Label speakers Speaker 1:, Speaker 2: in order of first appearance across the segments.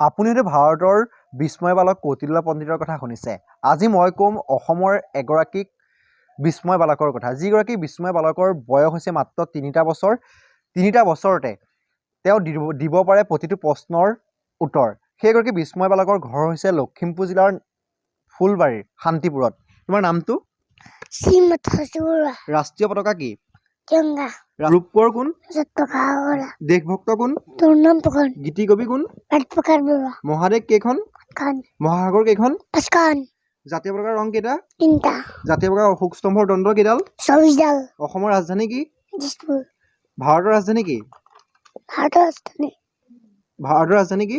Speaker 1: আপুনি হয়তো ভাৰতৰ বিস্ময় বালক কৌটিল্য পণ্ডিতৰ কথা শুনিছে। আজি মই ক'ম অসমৰ এগৰাকী বিস্ময় বালকৰ কথা, যিগৰাকী বিস্ময় বালকৰ বয়স হৈছে মাত্ৰ ৩টা বছৰ। ৩টা বছৰতে তেওঁ দিব পাৰে প্ৰতিটো প্ৰশ্নৰ উত্তৰ। সেইগৰাকী বিস্ময় বালকৰ ঘৰ হৈছে লখিমপুৰ জিলাৰ ফুলবাৰীৰ শান্তিপুৰত। তোমাৰ নামটো? ৰাষ্ট্ৰীয় পতাকা কি? ৰূপকোঁৱৰ কোন? দেশভক্ত কোন? গীতি কবি কোন? মহাদেশ কেইখন? মহাসাগৰ কেইখন? জাতীয় পতাকাৰ ৰং কেইটা? জাতীয় পতাকাৰ অশোক স্তম্ভৰ দণ্ড কেইডাল? অসমৰ ৰাজধানী কি? ভাৰতৰ ৰাজধানী কি? ভাৰতৰ ৰাজধানী কি?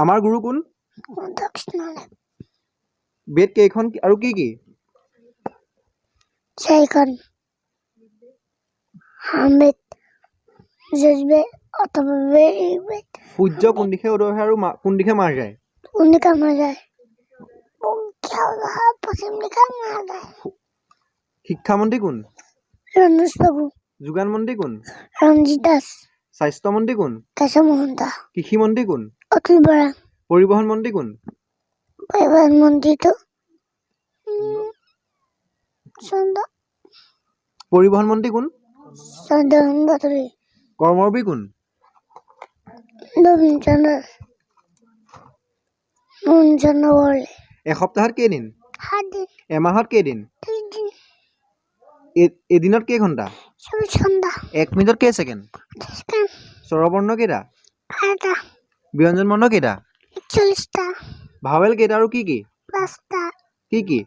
Speaker 1: আমাৰ গুৰু কোন? বেদ কেইখন আৰু কি কি? সূৰ্য কোন দিশে উদয় হয় আৰু কোন দিশে মাৰ যায়? শিক্ষামন্ত্ৰী কোন? যোগান মন্ত্ৰী কোন? স্বাস্থ্যমন্ত্ৰী কোন? কৃষি মন্ত্ৰী কোন? পৰিবহণ মন্ত্ৰী কোন? পৰিবহণ মন্ত্ৰী কোন? কৰ্মৰবী কোন? এসপ্তাহত কেইদিন? এমাহত কেইদিন? এদিনত কেই ঘণ্টা? 1 মিনিটত কেই ছেকেণ্ড? স্বৰবৰ্ণ কেইটা? ব্যঞ্জন বৰ্ণ কেইটা? ভাৱেল কেইটা আৰু কি কি? কি কি?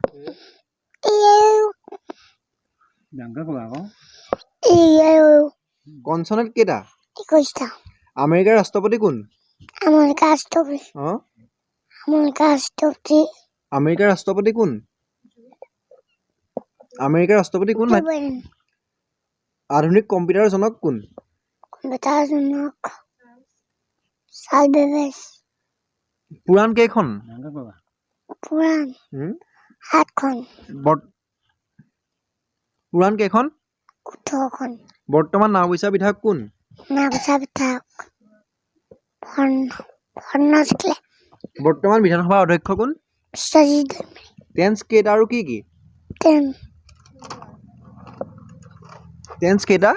Speaker 1: কনচনেণ্ট কেইটা? আমেৰিকাৰ ৰাষ্ট্ৰপতি কোন? আমেৰিকাৰ ৰাষ্ট্ৰপতি কোন? আমেৰিকাৰ ৰাষ্ট্ৰপতি কোন? আধুনিক কম্পিউটাৰৰ জনক কোন? পুৰাণ কেইখন? পুৰাণ কেইখন? বৰ্তমান নাওবৈচা বিধায়ক কোন? বৰ্তমান বিধানসভাৰ অধ্যক্ষ কোন? টেন্স কেইটা আৰু কি কি? টেন্স কেইটা?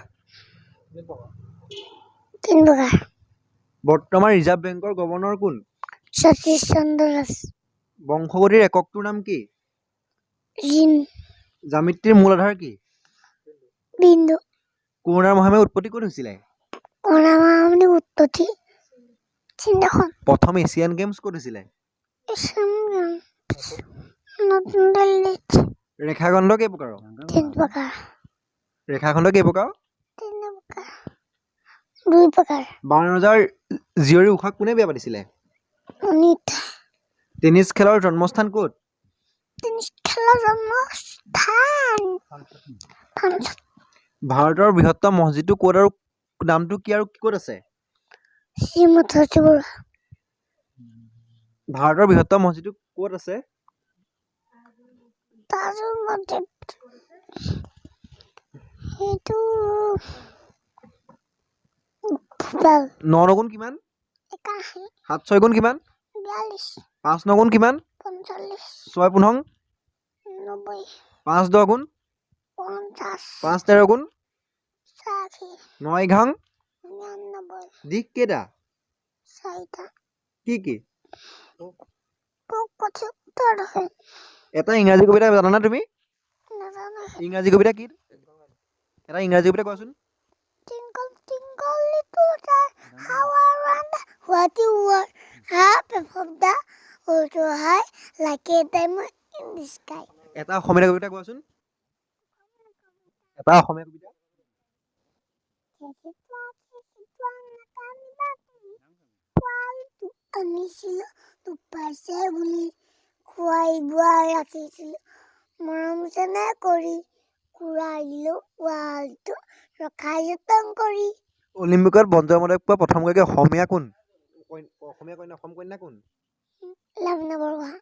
Speaker 1: বৰ্তমান ৰিজাৰ্ভ বেংকৰ গভৰ্ণৰ কোন? বংশগতিৰ এককটোৰ নাম কি? জ্যামিতিৰ মূল আধাৰ কি? কৰোণাৰ মহামাৰীৰ উৎপত্তি ক'ত হৈছিলে? প্ৰথম এছিয়ান গেমছ ক'ত হৈছিলে? ৰেখাখণ্ড কেই প্ৰকাৰৰ? ৰেখাখণ্ড কেই প্ৰকাৰ?
Speaker 2: 2 প্ৰকাৰ।
Speaker 1: 52 ৰজাৰ জীয়ৰী উষাক কোনে বিয়া পাতিছিলে? টেনিছ খেলৰ জন্মস্থান ক'ত? ভাৰতৰ বৃহত্তম মছজিদটো ক'ত আৰু নামটো কি আৰু ক'ত আছে? ভাৰতৰ বৃহত্তম মছজিদটো ক'ত আছে? ন গুণ কিমান? 7 6 গুণ কিমান? 5 9 গুণ কিমান? 6 পোন্ধৰ? 5 10 গুণ? 5 13 গুণ? 9 ঘাং? দিশ কেইটা? কি কি? এটা ইংৰাজী কবিতা জানানে তুমি? ইংৰাজী কবিতা কি? এটা ইংৰাজী কবিতা কোৱাচোন। এটা অসমীয়া কবিতা কোৱাচোন। এটা অসমীয়া কবিতা।
Speaker 2: মৰম চেনেহ কৰি কুৰাই দিলো ৱালটো ৰখাই যতন কৰি।
Speaker 1: অলিম্পিকত ব্ৰঞ্জৰ পদক পোৱা প্ৰথমগৰাকী অসমীয়া কোন? অসমীয়া কন্যা, অসম কন্যা কোন?
Speaker 2: লাভলীনা বৰগোহাঁই।